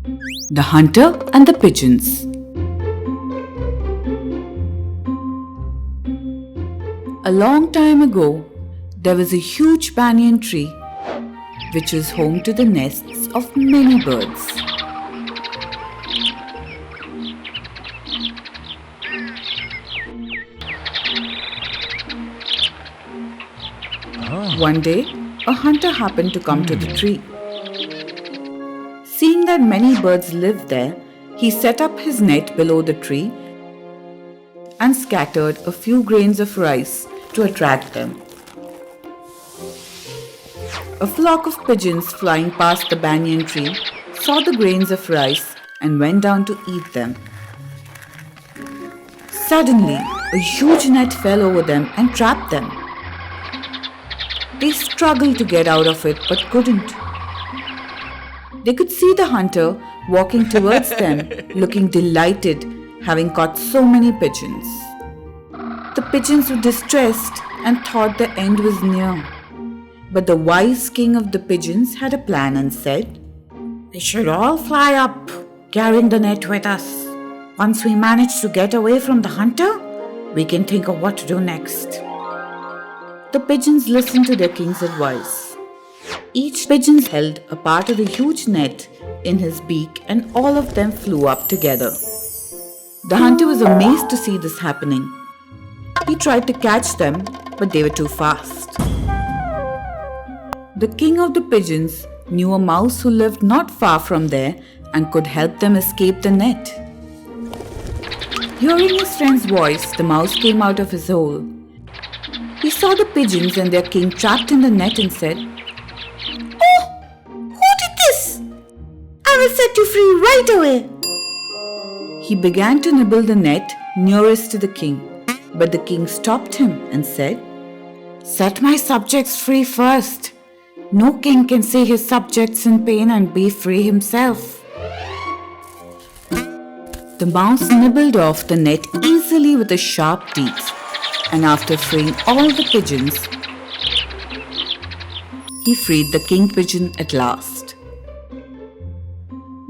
The Hunter and the Pigeons. A long time ago, there was a huge banyan tree which was home to the nests of many birds. One day, a hunter happened to come to the tree. Seeing that many birds lived there, he set up his net below the tree and scattered a few grains of rice to attract them. A flock of pigeons flying past the banyan tree saw the grains of rice and went down to eat them. Suddenly, a huge net fell over them and trapped them. They struggled to get out of it but couldn't. They could see the hunter walking towards them, looking delighted, having caught so many pigeons. The pigeons were distressed and thought the end was near. But the wise king of the pigeons had a plan and said, "We should all fly up, carrying the net with us. Once we manage to get away from the hunter, we can think of what to do next." The pigeons listened to their king's advice. Each pigeon held a part of the huge net in his beak and all of them flew up together. The hunter was amazed to see this happening. He tried to catch them, but they were too fast. The king of the pigeons knew a mouse who lived not far from there and could help them escape the net. Hearing his friend's voice, the mouse came out of his hole. He saw the pigeons and their king trapped in the net and said, "Oh, who did this? I will set you free right away." He began to nibble the net nearest to the king, but the king stopped him and said, "Set my subjects free first. No king can see his subjects in pain and be free himself." The mouse nibbled off the net easily with his sharp teeth, and after freeing all the pigeons, he freed the king pigeon at last.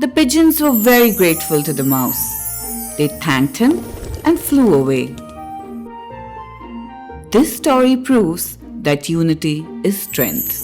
The pigeons were very grateful to the mouse. They thanked him and flew away. This story proves that unity is strength.